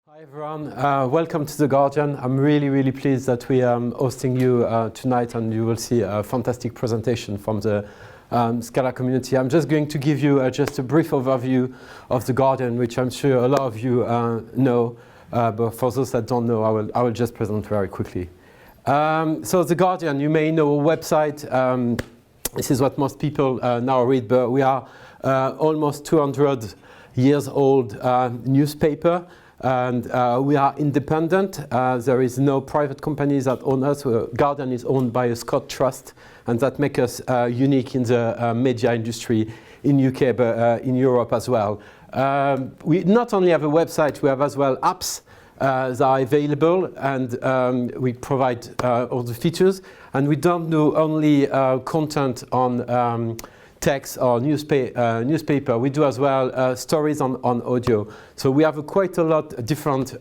Hi everyone, welcome to The Guardian. I'm really pleased that we are hosting you tonight, and you will see a fantastic presentation from the Scala community. I'm just going to give you just a brief overview of The Guardian, which I'm sure a lot of you know, but for those that don't know, I will just present very quickly. So The Guardian, you may know a website. This is what most people now read, but we are almost 200 years old newspaper. And we are independent. There is no private companies that own us. Guardian is owned by a Scott Trust, and that makes us unique in the media industry in UK, but in Europe as well. We not only have a website, we have as well apps that are available, and we provide all the features. And we don't do only content on text or newspaper. We do as well stories on audio. So we have quite a lot of different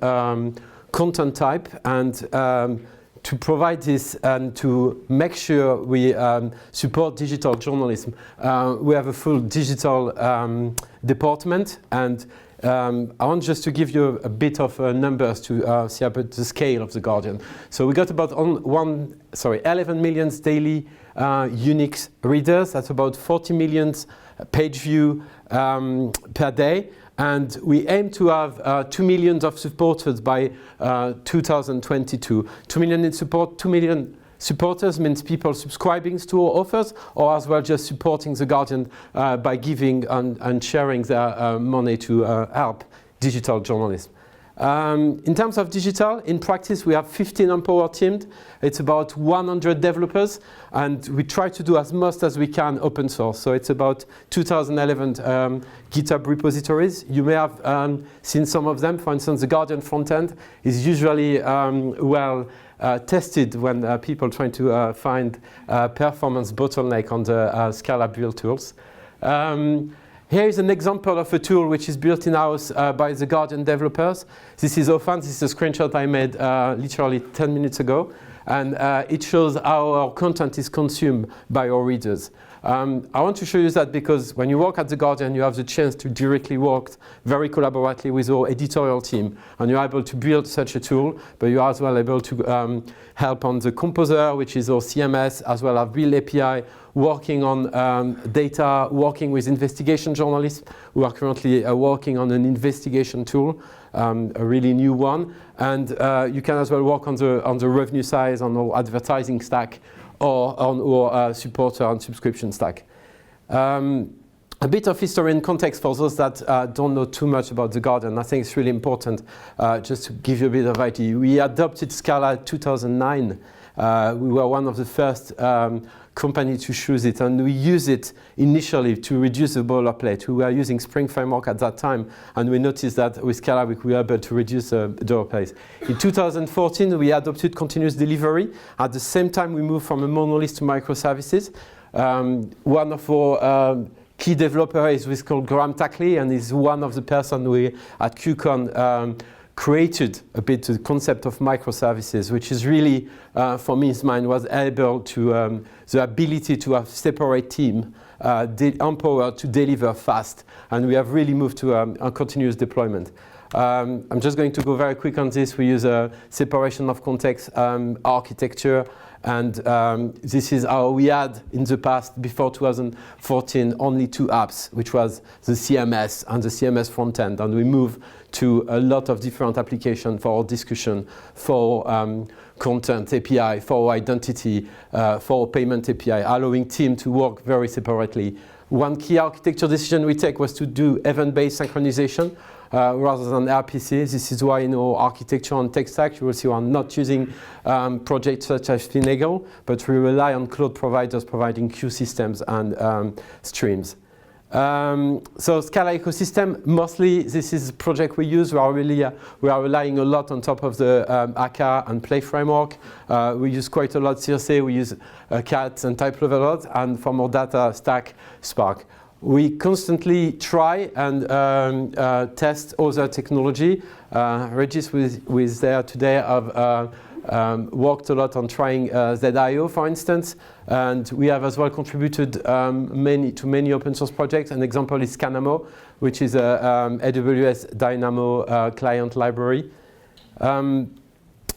content type, and to provide this and to make sure we support digital journalism, we have a full digital department. And I want just to give you a bit of numbers to see about the scale of The Guardian. So we got about 11 million daily unique readers. That's about 40 million page view per day. And we aim to have 2 million of supporters by 2022. 2 million in support, 2 million supporters means people subscribing to our offers, or as well just supporting The Guardian by giving and sharing their money to help digital journalism. In terms of digital, in practice, we have 15 empowered teams. It's about 100 developers, and we try to do as much as we can open source. So it's about 2011 GitHub repositories. You may have seen some of them. For instance, the Guardian frontend is usually tested when people trying to find performance bottleneck on the Scala build tools. Here is an example of a tool which is built in-house by the Guardian developers. This is Chauvin. This is a screenshot I made literally 10 minutes ago. And it shows how our content is consumed by our readers. I want to show you that because when you work at The Guardian, you have the chance to directly work very collaboratively with our editorial team. And you're able to build such a tool, but you're as well able to help on the Composer, which is our CMS, as well as Build API, working on data, working with investigation journalists who are currently working on an investigation tool, a really new one. And you can as well work on the revenue side, on our advertising stack, or on our supporter and subscription stack. A bit of history and context for those that don't know too much about The Guardian. I think it's really important just to give you a bit of idea. We adopted Scala in 2009. We were one of the first company to choose it, and we use it initially to reduce the boilerplate. We were using Spring Framework at that time, and we noticed that with Scala we were able to reduce the boilerplate. In 2014 we adopted continuous delivery. At the same time we moved from a monolith to microservices. One of our key developer is called Graham Tackley, and is one of the person we at QCon created a bit the concept of microservices, which is really, for me, his mind was able to, the ability to have separate team, empowered to deliver fast. And we have really moved to a continuous deployment. I'm just going to go very quick on this. We use a separation of context architecture. And this is how we had in the past, before 2014, only two apps, which was the CMS and the CMS frontend. And we moved to a lot of different applications for our discussion, for content API, for identity, for payment API, allowing team to work very separately. One key architecture decision we take was to do event-based synchronization rather than RPC. This is why in our architecture and tech stack, you will see we're not using projects such as Finagle, but we rely on cloud providers providing queue systems and streams. So Scala ecosystem, mostly this is a project we use. We are relying a lot on top of the AK and Play framework. We use quite a lot CRC. We use CAT and type level a lot, and from our data stack, Spark. We constantly try and test other technology. Regis was there today of worked a lot on trying ZIO, for instance, and we have as well contributed to many open source projects. An example is Scanamo, which is a AWS Dynamo client library.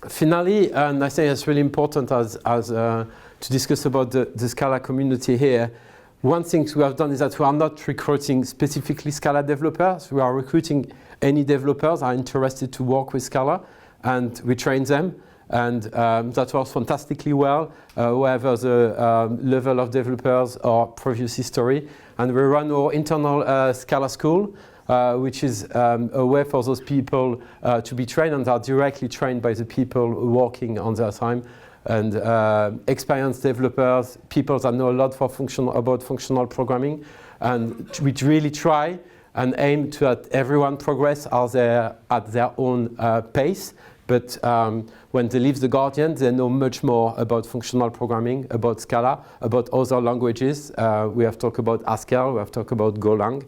Finally, and I think it's really important to discuss about the Scala community here. One thing we have done is that we are not recruiting specifically Scala developers. We are recruiting any developers are interested to work with Scala, and we train them. And that works fantastically well, whether the level of developers or previous history. And we run our internal Scala school, which is a way for those people to be trained, and are directly trained by the people working on their time. And experienced developers, people that know a lot about functional programming, and we really try and aim to have everyone progress at their own pace. But when they leave the Guardian, they know much more about functional programming, about Scala, about other languages. We have talked about Haskell, we have talked about Golang,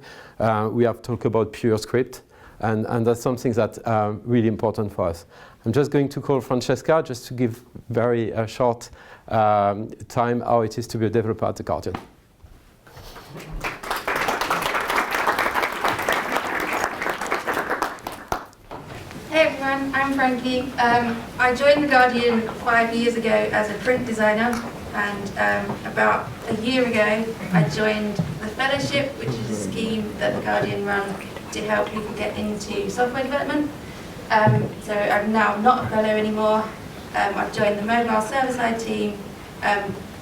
we have talked about PureScript, and that's something that's really important for us. I'm just going to call Francesca just to give very short time how it is to be a developer at the Guardian. Hey everyone, I'm Frankie. I joined the Guardian 5 years ago as a print designer, and about a year ago I joined the Fellowship, which is a scheme that the Guardian run to help people get into software development. So I'm now not a fellow anymore. I've joined the mobile server-side team,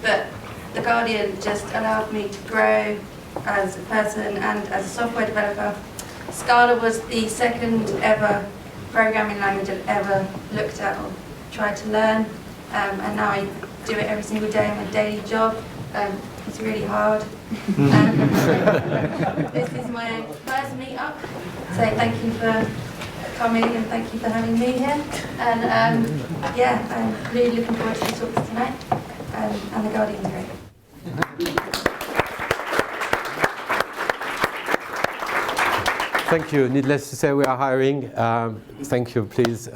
but the Guardian just allowed me to grow as a person and as a software developer. Scala was the second ever programming language I've ever looked at or tried to learn, and now I do it every single day in my daily job. It's really hard. This is my first meetup, so thank you for coming and thank you for having me here. And yeah, I'm really looking forward to the talks tonight, and the Guardian's great. Thank you. Needless to say, we are hiring. Thank you. Please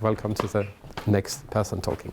welcome to the next person talking.